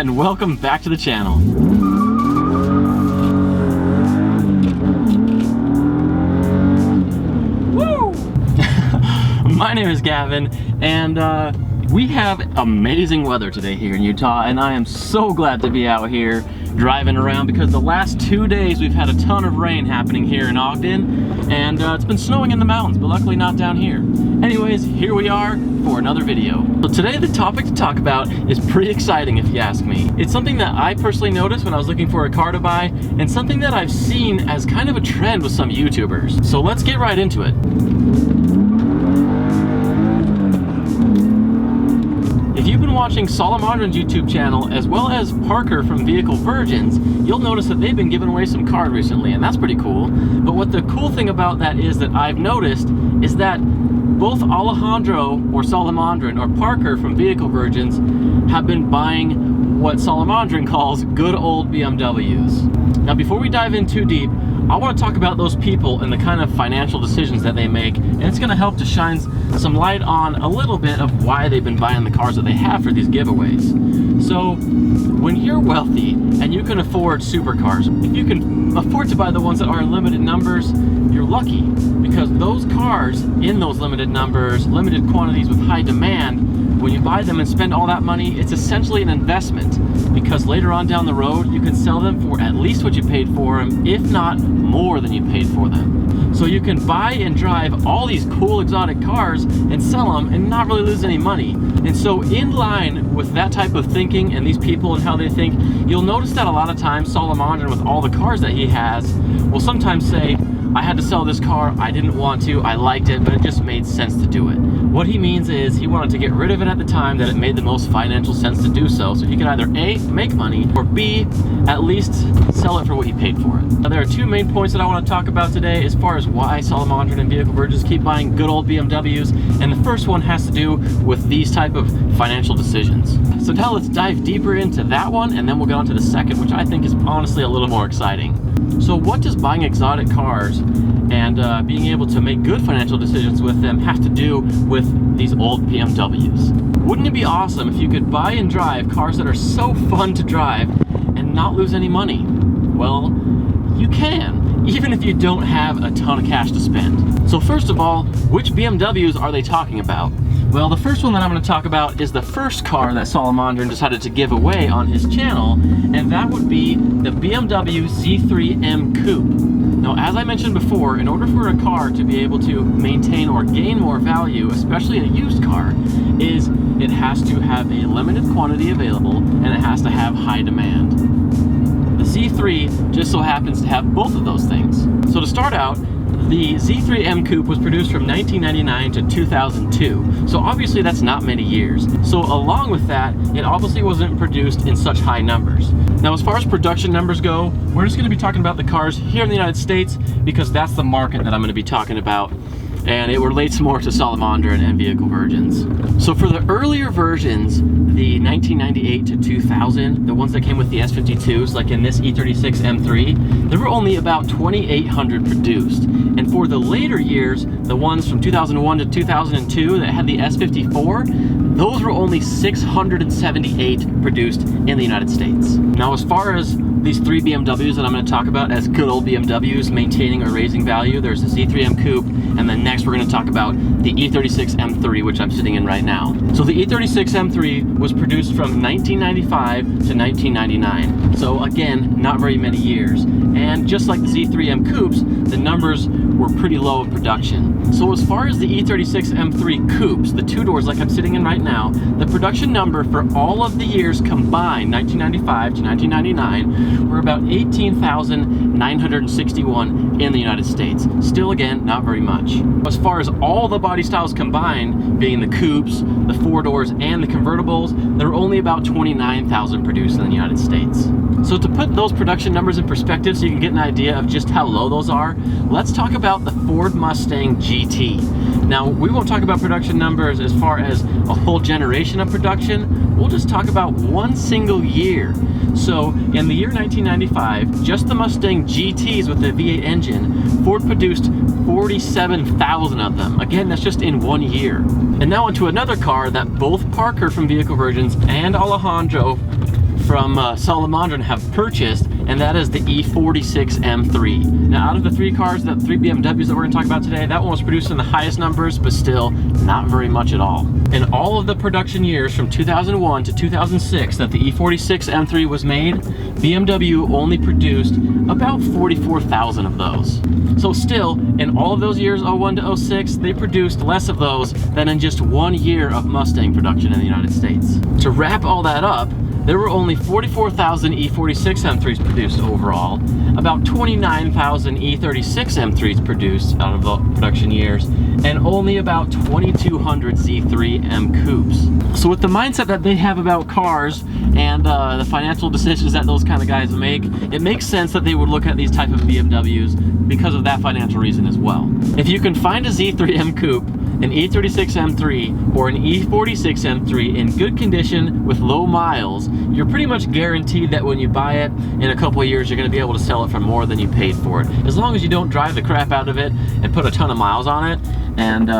and welcome back to the channel. Woo! My name is Gavin, and we have amazing weather today here in Utah, and I am so glad to be out here driving around because the last 2 days we've had a ton of rain happening here in Ogden, and it's been snowing in the mountains, but luckily not down here. Anyways, here we are for another video. So today the topic to talk about is pretty exciting if you ask me. It's something that I personally noticed when I was looking for a car to buy, and something that I've seen as kind of a trend with some YouTubers. So let's get right into it. If you've been watching Salomondrin's YouTube channel as well as Parker from Vehicle Virgins, you'll notice that they've been giving away some cars recently, and that's pretty cool. But what the cool thing about that is that I've noticed is that both Alejandro or Salomondrin or Parker from Vehicle Virgins have been buying what Salomondrin calls good old BMWs. Now before we dive in too deep, I want to talk about those people and the kind of financial decisions that they make, and it's going to help to shine some light on a little bit of why they've been buying the cars that they have for these giveaways. So when you're wealthy and you can afford supercars, if you can afford to buy the ones that are in limited numbers, you're lucky, because those cars in those limited numbers, limited quantities with high demand, when you buy them and spend all that money, it's essentially an investment, because later on down the road you can sell them for at least what you paid for them, if not more than you paid for them. So you can buy and drive all these cool exotic cars and sell them and not really lose any money. And so in line with that type of thinking and these people and how they think, you'll notice that a lot of times Salomondrin, with all the cars that he has, will sometimes say, I had to sell this car, I didn't want to, I liked it, but it just made sense to do it. What he means is he wanted to get rid of it at the time that it made the most financial sense to do so he could either A, make money, or B, at least sell it for what he paid for it. Now there are two main points that I want to talk about today as far as why Salomondrin and Vehicle Virgins keep buying good old BMWs, and the first one has to do with these type of financial decisions. So now let's dive deeper into that one, and then we'll get on to the second, which I think is honestly a little more exciting. So what does buying exotic cars and being able to make good financial decisions with them have to do with these old BMWs? Wouldn't it be awesome if you could buy and drive cars that are so fun to drive and not lose any money? Well, you can, even if you don't have a ton of cash to spend. So first of all, which BMWs are they talking about? Well, the first one that I'm going to talk about is the first car that Salomondrin decided to give away on his channel, and that would be the BMW Z3M Coupe. Now, as I mentioned before, in order for a car to be able to maintain or gain more value, especially a used car, is it has to have a limited quantity available and it has to have high demand. The Z3 just so happens to have both of those things. So to start out, the Z3M Coupe was produced from 1999 to 2002, so obviously that's not many years. So along with that, it obviously wasn't produced in such high numbers. Now as far as production numbers go, we're just going to be talking about the cars here in the United States because that's the market that I'm going to be talking about, and it relates more to Salomondrin and Vehicle Virgins. So for the earlier versions, the 1998 to 2000, the ones that came with the S52s, like in this E36 M3, there were only about 2,800 produced. And for the later years, the ones from 2001 to 2002 that had the S54, those were only 678 produced in the United States. Now as far as these three BMWs that I'm going to talk about as good old BMWs maintaining or raising value, there's the Z3M Coupe, and then next we're going to talk about the E36 M3, which I'm sitting in right now. So the E36 M3 was produced from 1995 to 1999. So again, not very many years. And just like the Z3M Coupes, the numbers were pretty low in production. So as far as the E36 M3 Coupes, the two doors like I'm sitting in right now, the production number for all of the years combined, 1995 to 1999, were about 18,961 in the United States. Still, again, not very much. As far as all the body styles combined, being the coupes, the four doors, and the convertibles, there were only about 29,000 produced in the United States. So to put those production numbers in perspective so you can get an idea of just how low those are, let's talk about the Ford Mustang GT. Now, we won't talk about production numbers as far as a whole generation of production. We'll just talk about one single year. So in the year 1995, just the Mustang GTs with the V8 engine, Ford produced 47,000 of them. Again, that's just in 1 year. And now onto another car that both Parker from Vehicle Virgins and Alejandro from Salomondrin have purchased, and that is the E46 M3. Now, out of the three BMWs that we're going to talk about today, that one was produced in the highest numbers, but still not very much at all. In all of the production years from 2001 to 2006 that the E46 M3 was made, BMW only produced about 44,000 of those. So still, in all of those years, 01 to 06, they produced less of those than in just 1 year of Mustang production in the United States. To wrap all that up, there were only 44,000 E46 M3s produced overall, about 29,000 E36 M3s produced out of the production years, and only about 2,200 Z3 M Coupes. So with the mindset that they have about cars and the financial decisions that those kind of guys make, it makes sense that they would look at these type of BMWs because of that financial reason as well. If you can find a Z3 M Coupe, an E36 M3, or an E46 M3 in good condition with low miles, you're pretty much guaranteed that when you buy it, in a couple of years you're going to be able to sell it for more than you paid for it. As long as you don't drive the crap out of it and put a ton of miles on it and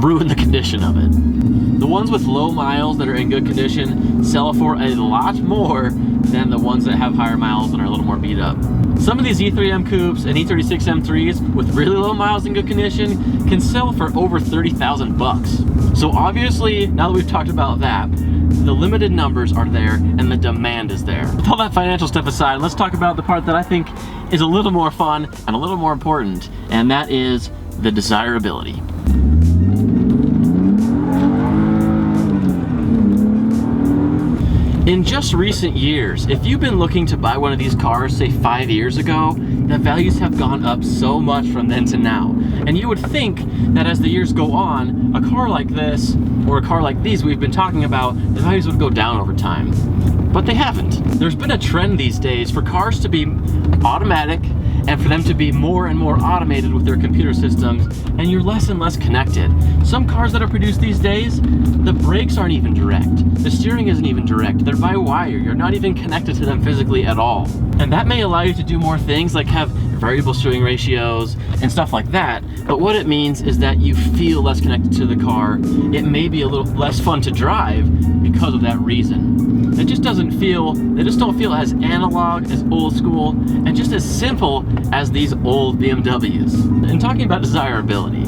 ruin the condition of it. The ones with low miles that are in good condition sell for a lot more than the ones that have higher miles and are a little more beat up. Some of these E3 M Coupes and E36 M3s with really low miles in good condition can sell for over 30,000 bucks. So obviously, now that we've talked about that, the limited numbers are there and the demand is there. With all that financial stuff aside, let's talk about the part that I think is a little more fun and a little more important, and that is the desirability. In just recent years, if you've been looking to buy one of these cars, say 5 years ago, the values have gone up so much from then to now. And you would think that as the years go on, a car like this, or a car like these we've been talking about, the values would go down over time. But they haven't. There's been a trend these days for cars to be automatic and for them to be more and more automated with their computer systems, and you're less and less connected. Some cars that are produced these days, the brakes aren't even direct. The steering isn't even direct. They're by wire. You're not even connected to them physically at all. And that may allow you to do more things like have variable steering ratios and stuff like that, but what it means is that you feel less connected to the car. It may be a little less fun to drive because of that reason. It just doesn't feel, they just don't feel as analog, as old school, and just as simple as these old BMWs. And talking about desirability,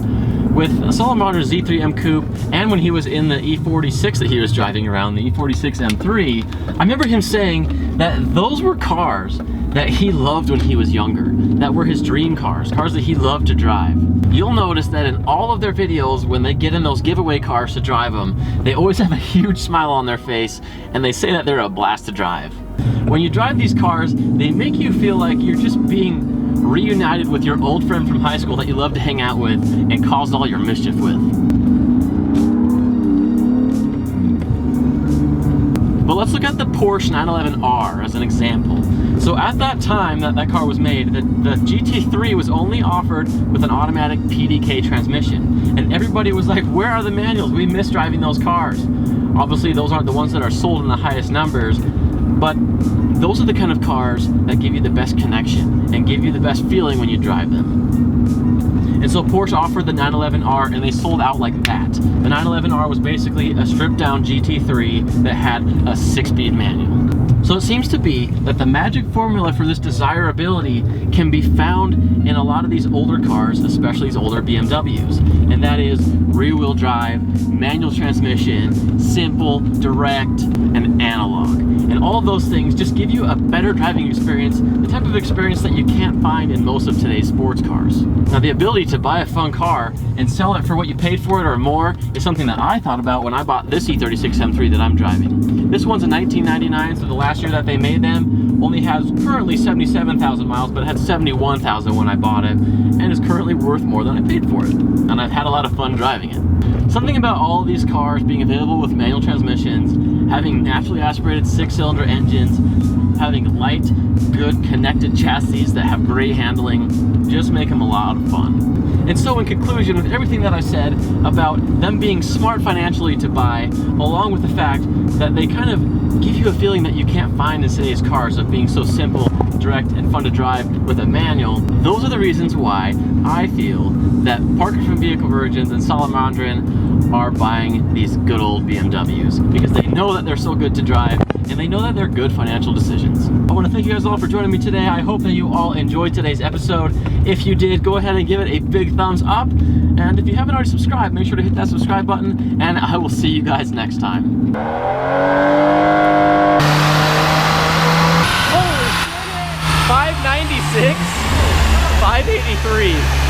with Salomondrin's Z3 M Coupe, and when he was in the E46 that he was driving around, the E46 M3, I remember him saying that those were cars that he loved when he was younger, that were his dream cars that he loved to drive. You'll notice that in all of their videos, when they get in those giveaway cars to drive them, they always have a huge smile on their face, and they say that they're a blast to drive. When you drive these cars, they make you feel like you're just being reunited with your old friend from high school that you love to hang out with and cause all your mischief with. But let's look at the Porsche 911R as an example. So at that time that that car was made, the GT3 was only offered with an automatic PDK transmission. And everybody was like, where are the manuals? We miss driving those cars. Obviously, those aren't the ones that are sold in the highest numbers, but those are the kind of cars that give you the best connection and give you the best feeling when you drive them. And so Porsche offered the 911R, and they sold out like that. The 911R was basically a stripped down GT3 that had a 6-speed manual. So it seems to be that the magic formula for this desirability can be found in a lot of these older cars, especially these older BMWs. And that is rear-wheel drive, manual transmission, simple, direct, and analog. And all of those things just give you a better driving experience, the type of experience that you can't find in most of today's sports cars. Now, the ability to buy a fun car and sell it for what you paid for it or more is something that I thought about when I bought this E36 M3 that I'm driving. This one's a 1999, so the last year that they made them only has currently 77,000 miles, but it had 71,000 when I bought it, and is currently worth more than I paid for it. And I've had a lot of fun driving it. Something about all of these cars being available with manual transmissions, having naturally aspirated 6-cylinder engines, having light, good connected chassis that have great handling, just make them a lot of fun. And so in conclusion, with everything that I said about them being smart financially to buy, along with the fact that they kind of give you a feeling that you can't find in today's cars of being so simple, direct, and fun to drive with a manual, those are the reasons why I feel that Parker from Vehicle Virgins and Salomondrin are buying these good old BMWs because they know that they're so good to drive and they know that they're good financial decisions. I want to thank you guys all for joining me today. I hope that you all enjoyed today's episode. If you did, go ahead and give it a big thumbs up. And if you haven't already subscribed, make sure to hit that subscribe button, and I will see you guys next time. Holy shit! 596, 583.